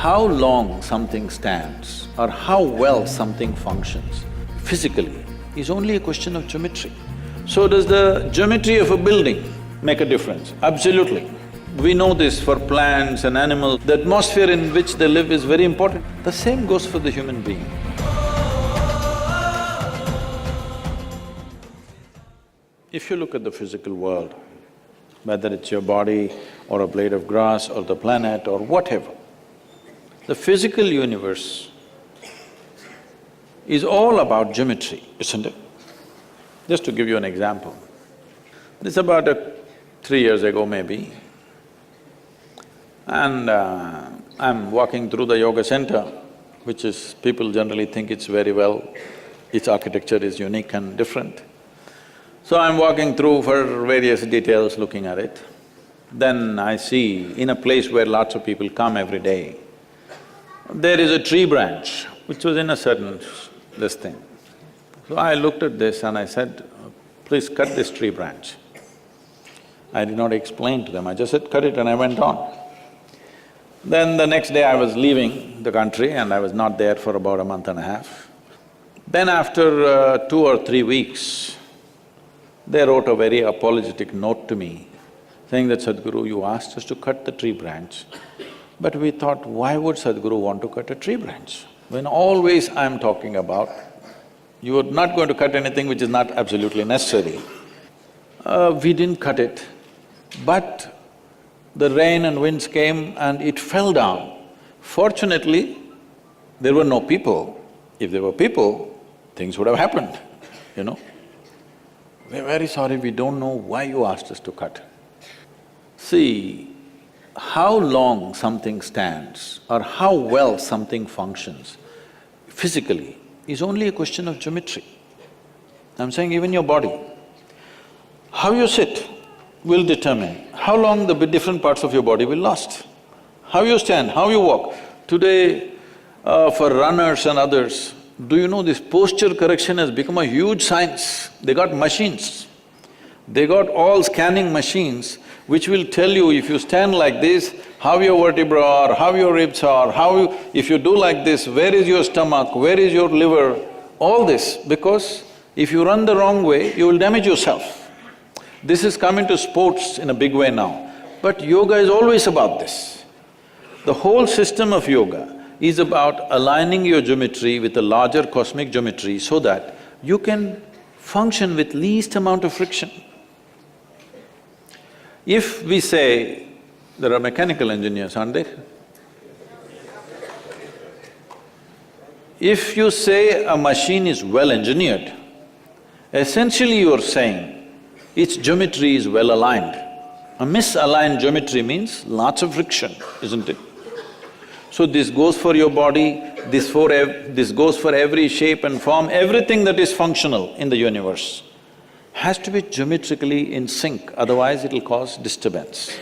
how long something stands or how well something functions physically is only a question of geometry. So does the geometry of a building make a difference? Absolutely. We know this for plants and animals, the atmosphere in which they live is very important. The same goes for the human being. If you look at the physical world, whether it's your body or a blade of grass or the planet or whatever, the physical universe is all about geometry, isn't it? Just to give you an example, this about 3 years ago maybe, and I'm walking through the yoga center, which is… people generally think it's very well, its architecture is unique and different. So I'm walking through for various details, looking at it. Then I see, in a place where lots of people come every day, there is a tree branch which was in a certain this thing. So I looked at this and I said, please cut this tree branch. I did not explain to them, I just said, cut it, and I went on. Then the next day I was leaving the country and I was not there for about a month and a half. Then after 2 or 3 weeks, they wrote a very apologetic note to me, saying that, Sadhguru, you asked us to cut the tree branch, but we thought, why would Sadhguru want to cut a tree branch? When always I'm talking about, you are not going to cut anything which is not absolutely necessary. We didn't cut it, but the rain and winds came and it fell down. Fortunately, there were no people. If there were people, things would have happened, you know. We're very sorry, we don't know why you asked us to cut. See, how long something stands or how well something functions physically is only a question of geometry. I'm saying even your body. How you sit will determine how long the different parts of your body will last. How you stand, how you walk. Today, for runners and others, do you know this posture correction has become a huge science? They got machines. They got all scanning machines which will tell you if you stand like this, how your vertebrae are, how your ribs are, if you do like this, where is your stomach, where is your liver, all this, because if you run the wrong way, you will damage yourself. This is come into sports in a big way now, but yoga is always about this. The whole system of yoga is about aligning your geometry with a larger cosmic geometry so that you can function with least amount of friction. If we say, there are mechanical engineers, aren't there? If you say a machine is well engineered, essentially you're saying its geometry is well aligned. A misaligned geometry means lots of friction, isn't it? So this goes for your body, this goes for every shape and form, everything that is functional in the universe has to be geometrically in sync, otherwise it'll cause disturbance.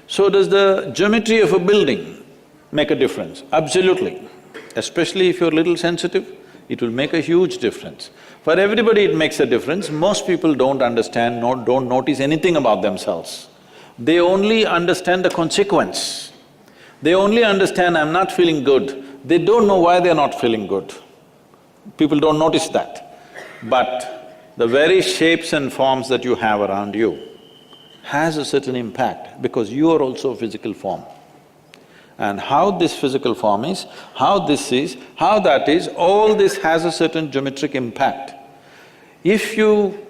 So does the geometry of a building make a difference? Absolutely. Especially if you're a little sensitive, it will make a huge difference. For everybody it makes a difference, most people don't understand, don't notice anything about themselves. They only understand the consequence. They only understand, I'm not feeling good. They don't know why they're not feeling good. People don't notice that. But the very shapes and forms that you have around you has a certain impact because you are also a physical form. And how this physical form is, how this is, how that is, all this has a certain geometric impact. If you…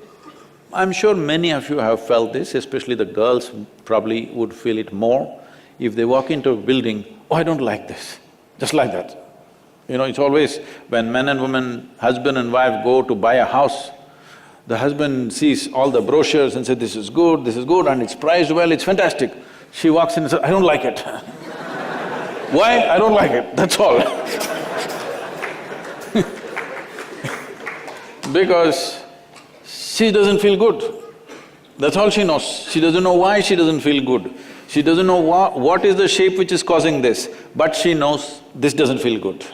I'm sure many of you have felt this, especially the girls probably would feel it more. If they walk into a building, oh, I don't like this, just like that. You know, it's always when men and women, husband and wife go to buy a house, the husband sees all the brochures and says, this is good, and it's priced well, it's fantastic. She walks in and says, I don't like it. Why? I don't like it, that's all. Because she doesn't feel good. That's all she knows. She doesn't know why she doesn't feel good. She doesn't know what is the shape which is causing this, but she knows this doesn't feel good.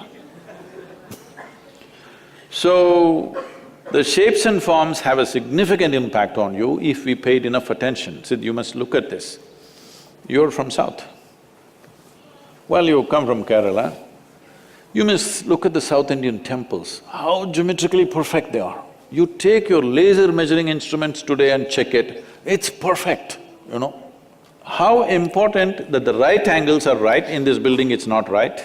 So, the shapes and forms have a significant impact on you if we paid enough attention. So you must look at this. You're from South. Well, you come from Kerala, you must look at the South Indian temples, how geometrically perfect they are. You take your laser measuring instruments today and check it, it's perfect, you know. How important that the right angles are right, in this building it's not right.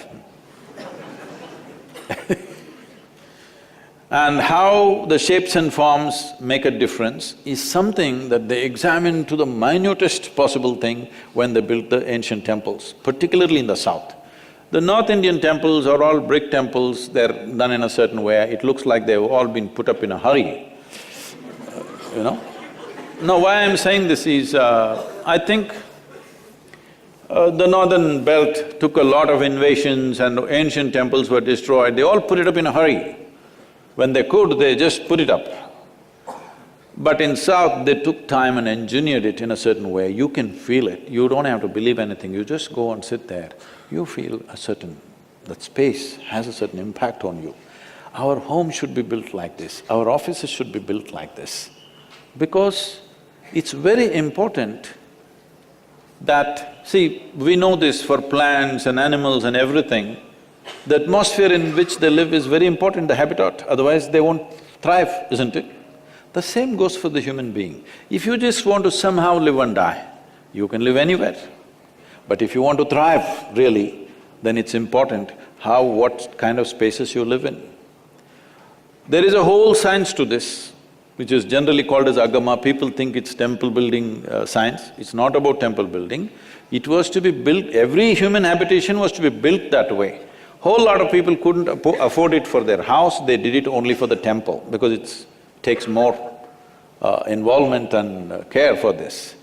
And how the shapes and forms make a difference is something that they examined to the minutest possible thing when they built the ancient temples, particularly in the south. The North Indian temples are all brick temples, they're done in a certain way, it looks like they've all been put up in a hurry, you know. Now, why I'm saying this is, I think the northern belt took a lot of invasions and ancient temples were destroyed, they all put it up in a hurry. When they could, they just put it up. But in south, they took time and engineered it in a certain way, you can feel it, you don't have to believe anything, you just go and sit there, you feel a certain… that space has a certain impact on you. Our home should be built like this, our offices should be built like this. Because it's very important that… see, we know this for plants and animals and everything, the atmosphere in which they live is very important, the habitat, otherwise they won't thrive, isn't it? The same goes for the human being. If you just want to somehow live and die, you can live anywhere. But if you want to thrive really, then it's important what kind of spaces you live in. There is a whole science to this, which is generally called as agama. People think it's temple building science. It's not about temple building. It was to be built… every human habitation was to be built that way. Whole lot of people couldn't afford it for their house, they did it only for the temple because it takes more involvement and care for this.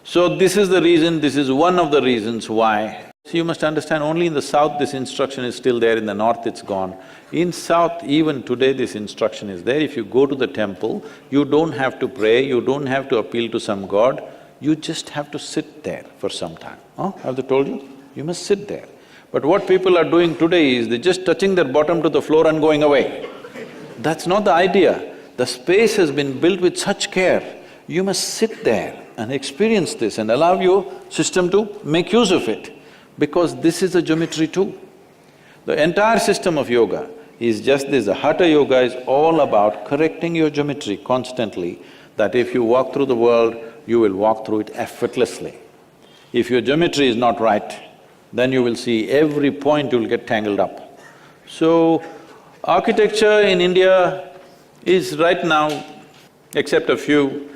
So this is the reason, this is one of the reasons why. So you must understand, only in the south this instruction is still there, in the north it's gone. In south, even today this instruction is there. If you go to the temple, you don't have to pray, you don't have to appeal to some god, you just have to sit there for some time. Have they told you? You must sit there. But what people are doing today is they're just touching their bottom to the floor and going away. That's not the idea. The space has been built with such care, you must sit there and experience this and allow your system to make use of it, because this is a geometry too. The entire system of yoga is just this. The Hatha Yoga is all about correcting your geometry constantly, that if you walk through the world, you will walk through it effortlessly. If your geometry is not right, then you will see every point you'll get tangled up. So, architecture in India is right now, except a few,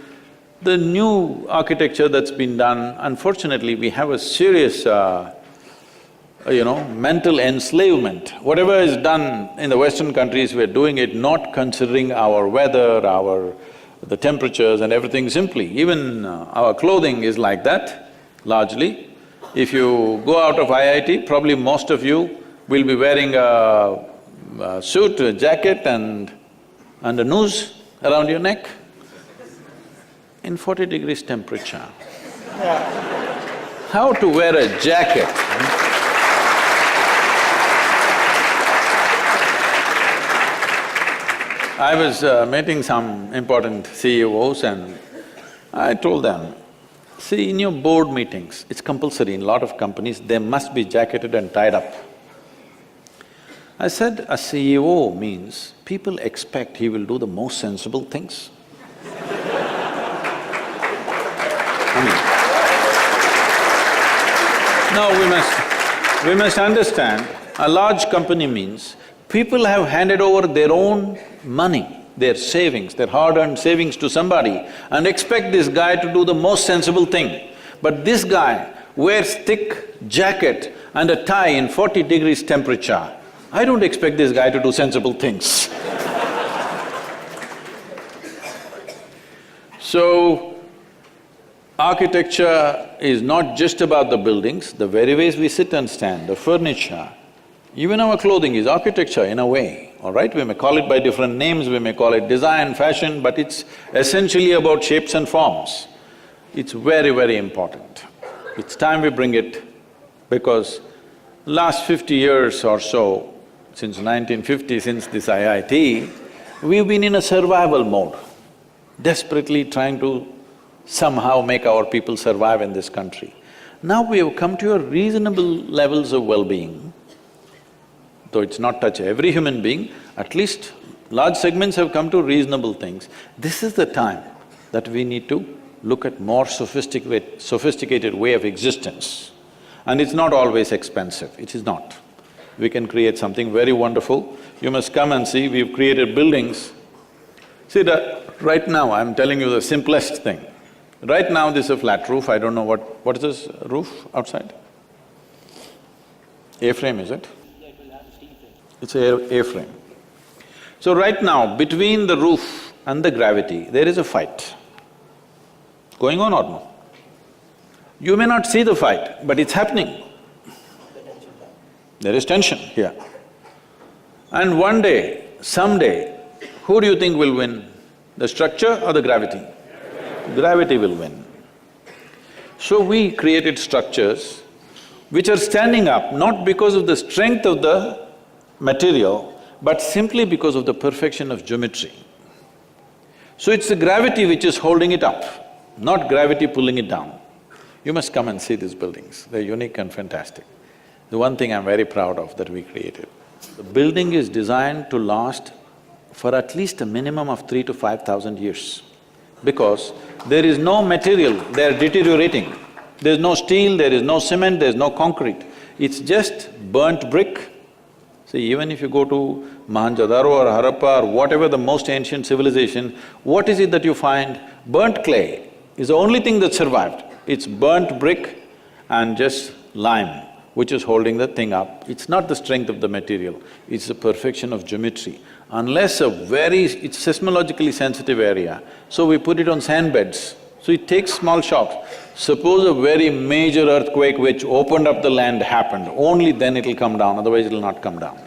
the new architecture that's been done, unfortunately we have a serious, mental enslavement. Whatever is done in the Western countries, we're doing it not considering our weather, the temperatures and everything simply. Even our clothing is like that, largely. If you go out of IIT, probably most of you will be wearing a suit, a jacket and a noose around your neck in 40 degrees temperature. How to wear a jacket? I was meeting some important CEOs and I told them, see, in your board meetings, it's compulsory in a lot of companies, they must be jacketed and tied up. I said, a CEO means people expect he will do the most sensible things. Now we must understand, a large company means people have handed over their own money, their savings, their hard-earned savings to somebody and expect this guy to do the most sensible thing. But this guy wears thick jacket and a tie in 40 degrees temperature. I don't expect this guy to do sensible things. So, architecture is not just about the buildings, the very ways we sit and stand, the furniture, even our clothing is architecture in a way, all right? We may call it by different names, we may call it design, fashion, but it's essentially about shapes and forms. It's very, very important. It's time we bring it, because last 50 years or so, since 1950, since this IIT, we've been in a survival mode, desperately trying to somehow make our people survive in this country. Now we have come to a reasonable levels of well-being, though it's not touch every human being, at least large segments have come to reasonable things. This is the time that we need to look at more sophisticated way of existence. And it's not always expensive, it is not. We can create something very wonderful. You must come and see, we've created buildings. See that, right now I'm telling you the simplest thing. Right now this is a flat roof, I don't know what is this roof outside? A-frame, is it? It's a A-frame. So right now, between the roof and the gravity, there is a fight. Going on or no? You may not see the fight, but it's happening. There is tension here. And one day, someday, who do you think will win? The structure or the gravity? Gravity will win. So we created structures which are standing up not because of the strength of the material, but simply because of the perfection of geometry. So it's the gravity which is holding it up, not gravity pulling it down. You must come and see these buildings, they're unique and fantastic. The one thing I'm very proud of that we created, the building is designed to last for at least a minimum of 3,000 to 5,000 years. Because there is no material, they're deteriorating. There's no steel, there is no cement, there's no concrete. It's just burnt brick. See, even if you go to Mohenjo-daro or Harappa or whatever the most ancient civilization, what is it that you find? Burnt clay is the only thing that survived. It's burnt brick and just lime, which is holding the thing up. It's not the strength of the material, it's the perfection of geometry. Unless it's seismologically sensitive area, so we put it on sand beds, so it takes small shocks. Suppose a very major earthquake which opened up the land happened, only then it'll come down, otherwise it'll not come down.